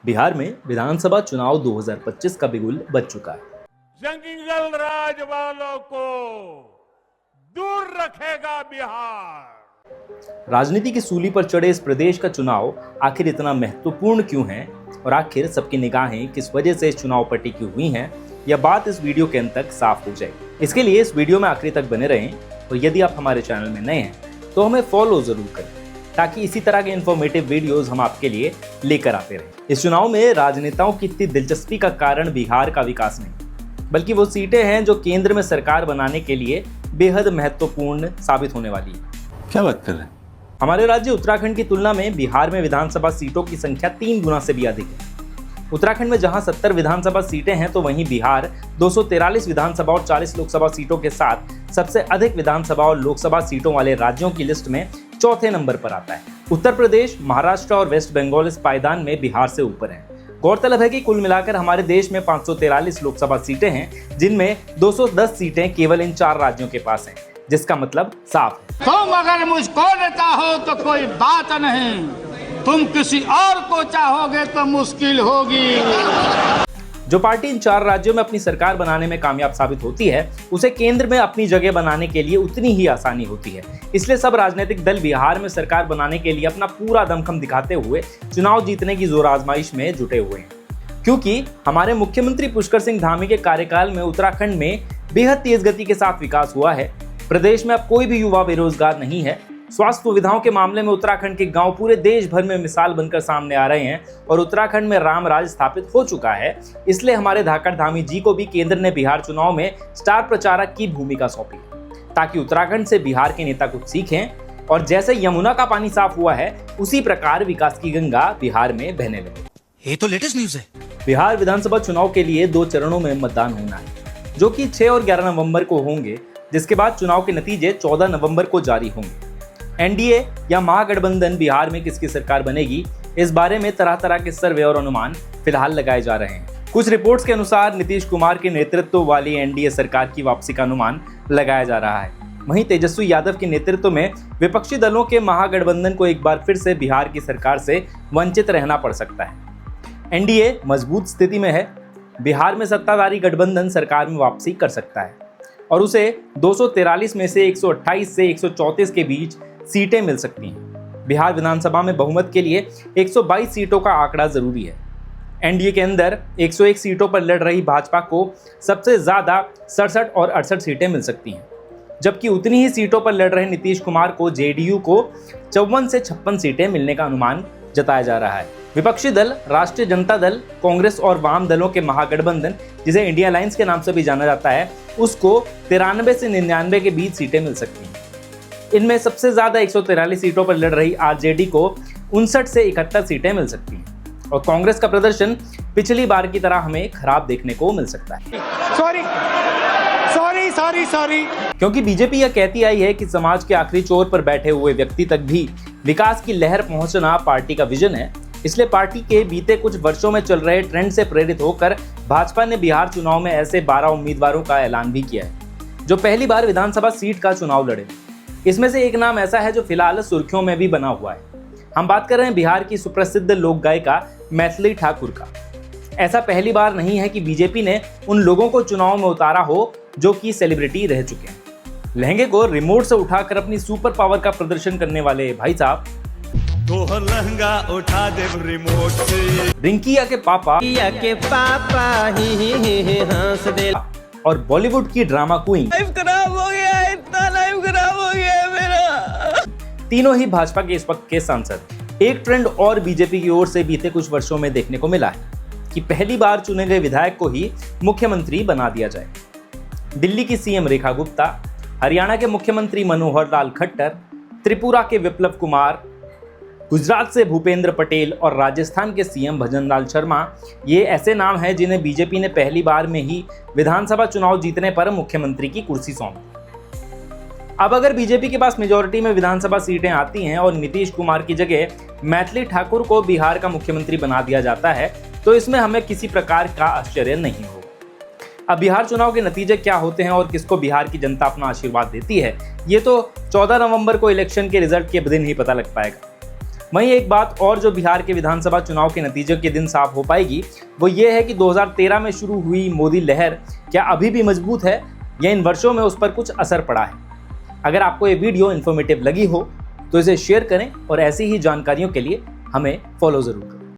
बिहार में विधानसभा चुनाव 2025 का बिगुल बज चुका है। जंगल राज वालों को दूर रखेगा बिहार। राजनीति की सूली पर चढ़े इस प्रदेश का चुनाव आखिर इतना महत्वपूर्ण क्यों है और आखिर सबकी निगाहें किस वजह से इस चुनाव पर टिकी हुई हैं, यह बात इस वीडियो के अंत तक साफ हो जाएगी। इसके लिए इस वीडियो में आखिरी तक बने रहें और यदि आप हमारे चैनल में नए हैं तो हमें फॉलो जरूर करें ताकि इसी तरह के इन्फॉर्मेटिव वीडियोस हम आपके लिए लेकर आते रहें। इस चुनाव में राजनेताओं की इतनी दिलचस्पी का कारण बिहार का विकास नहीं, बल्कि वो सीटें हैं जो केंद्र में सरकार बनाने के लिए बेहद महत्वपूर्ण साबित होने वाली है। क्या बात कर रहे हैं? हमारे राज्य उत्तराखंड की तुलना में बिहार में विधानसभा सीटों की संख्या 3 गुना से भी अधिक है। उत्तराखंड में जहां 70 विधानसभा सीटें हैं तो वहीं बिहार 243 विधानसभा और 40 लोकसभा सीटों के साथ सबसे अधिक विधानसभा और लोकसभा सीटों वाले राज्यों की लिस्ट में चौथे नंबर पर आता है। उत्तर प्रदेश, महाराष्ट्र और वेस्ट बंगाल इस पायदान में बिहार से ऊपर हैं। गौरतलब है कि कुल मिलाकर हमारे देश में 543 लोकसभा सीटें हैं, जिनमें 210 सीटें केवल इन 4 राज्यों के पास हैं, जिसका मतलब साफ है। तुम अगर मुझको लेता हो तो कोई बात नहीं, तुम किसी और को चाहोगे तो मुश्किल होगी। जो पार्टी इन 4 राज्यों में अपनी सरकार बनाने में कामयाब साबित होती है, उसे केंद्र में अपनी जगह बनाने के लिए उतनी ही आसानी होती है। इसलिए सब राजनीतिक दल बिहार में सरकार बनाने के लिए अपना पूरा दमखम दिखाते हुए चुनाव जीतने की जोर आजमाइश में जुटे हुए हैं, क्योंकि हमारे मुख्यमंत्री पुष्कर सिंह धामी के कार्यकाल में उत्तराखंड में बेहद तेज गति के साथ विकास हुआ है। प्रदेश में अब कोई भी युवा बेरोजगार नहीं है। स्वास्थ्य सुविधाओं के मामले में उत्तराखंड के गांव पूरे देश भर में मिसाल बनकर सामने आ रहे हैं और उत्तराखंड में राम राज स्थापित हो चुका है। इसलिए हमारे धाकड़ धामी जी को भी केंद्र ने बिहार चुनाव में स्टार प्रचारक की भूमिका सौंपी, ताकि उत्तराखंड से बिहार के नेता कुछ सीखें और जैसे यमुना का पानी साफ हुआ है उसी प्रकार विकास की गंगा बिहार में बहने लगे। ये तो लेटेस्ट न्यूज है। बिहार विधानसभा चुनाव के लिए 2 चरणों में मतदान होना है, जो कि 6 और 11 नवंबर को होंगे, जिसके बाद चुनाव के नतीजे 14 नवंबर को जारी होंगे। एनडीए या महागठबंधन बिहार में किसकी सरकार बनेगी, इस बारे में तरह तरह के सर्वे और अनुमान फिलहाल लगाए जा रहे हैं। कुछ रिपोर्ट्स के अनुसार नीतीश कुमार के नेतृत्व वाली एनडीए सरकार की वापसी का अनुमान लगाया जा रहा है। वहीं तेजस्वी यादव के नेतृत्व में विपक्षी दलों के महागठबंधन को एक बार फिर से बिहार की सरकार से वंचित रहना पड़ सकता है। एनडीए मजबूत स्थिति में है। बिहार में सत्ताधारी गठबंधन सरकार में वापसी कर सकता है और उसे 243 में से 128 से 134 के बीच सीटें मिल सकती हैं। बिहार विधानसभा में बहुमत के लिए 122 सीटों का आंकड़ा जरूरी है। एनडीए के अंदर 101 सीटों पर लड़ रही भाजपा को सबसे ज्यादा 67 और 68 सीटें मिल सकती हैं, जबकि उतनी ही सीटों पर लड़ रहे नीतीश कुमार को जेडीयू को 54 से 56 सीटें मिलने का अनुमान जताया जा रहा है। विपक्षी दल राष्ट्रीय जनता दल, कांग्रेस और वाम दलों के महागठबंधन, जिसे इंडिया अलायंस के नाम से भी जाना जाता है, उसको 93 से 99 के बीच सीटें मिल सकती हैं। इनमें सबसे ज्यादा 143 सीटों पर लड़ रही आरजेडी को 59 से 71 सीटें मिल सकती हैं और कांग्रेस का प्रदर्शन पिछली बार की तरह हमें खराब देखने को मिल सकता है। सॉरी क्योंकि बीजेपी यह कहती आई है कि समाज के आखिरी छोर पर बैठे हुए व्यक्ति तक भी विकास की लहर पहुंचना पार्टी का विजन है। इसलिए पार्टी के बीते कुछ वर्षों में चल रहे ट्रेंड से प्रेरित होकर भाजपा ने बिहार चुनाव में ऐसे 12 उम्मीदवारों का ऐलान भी किया है जो पहली बार विधानसभा सीट का चुनाव लड़े। इसमें से एक नाम ऐसा है जो फिलहाल सुर्खियों में भी बना हुआ है। हम बात कर रहे हैं बिहार की सुप्रसिद्ध लोक गायिका मैथिली ठाकुर का। ऐसा पहली बार नहीं है कि बीजेपी ने उन लोगों को चुनाव में उतारा हो जो कि सेलिब्रिटी रह चुके हैं। लहंगे को रिमोट से उठाकर अपनी सुपर पावर का प्रदर्शन करने वाले भाई साहब तोहर लहंगा उठा दे रिमोट से। रिंकिया के पापा ही हंस दे और बॉलीवुड की ड्रामा क्वीन लाइफ खराब हो गया, इतना लाइफ खराब हो गया है मेरा। तीनों ही भाजपा के इस वक्त के सांसद। एक ट्रेंड और बीजेपी की ओर से बीते कुछ वर्षों में देखने को मिला है कि पहली बार चुने गए विधायक को ही मुख्यमंत्री बना दिया जाए। दिल्ली की सीएम रेखा गुप्ता, हरियाणा के मुख्यमंत्री मनोहर लाल खट्टर, त्रिपुरा के विप्लव कुमार, गुजरात से भूपेंद्र पटेल और राजस्थान के सीएम भजनलाल शर्मा, ये ऐसे नाम हैं जिन्हें बीजेपी ने पहली बार में ही विधानसभा चुनाव जीतने पर मुख्यमंत्री की कुर्सी सौंपी। अब अगर बीजेपी के पास मेजॉरिटी में विधानसभा सीटें आती हैं और नीतीश कुमार की जगह मैथिली ठाकुर को बिहार का मुख्यमंत्री बना दिया जाता है तो इसमें हमें किसी प्रकार का आश्चर्य नहीं होगा। अब बिहार चुनाव के नतीजे क्या होते हैं और किसको बिहार की जनता अपना आशीर्वाद देती है, ये तो 14 नवंबर को इलेक्शन के रिजल्ट के दिन ही पता लग पाएगा। वहीं एक बात और जो बिहार के विधानसभा चुनाव के नतीजे के दिन साफ हो पाएगी वो ये है कि 2013 में शुरू हुई मोदी लहर क्या अभी भी मजबूत है या इन वर्षों में उस पर कुछ असर पड़ा है। अगर आपको ये वीडियो इन्फॉर्मेटिव लगी हो तो इसे शेयर करें और ऐसी ही जानकारियों के लिए हमें फॉलो ज़रूर करें।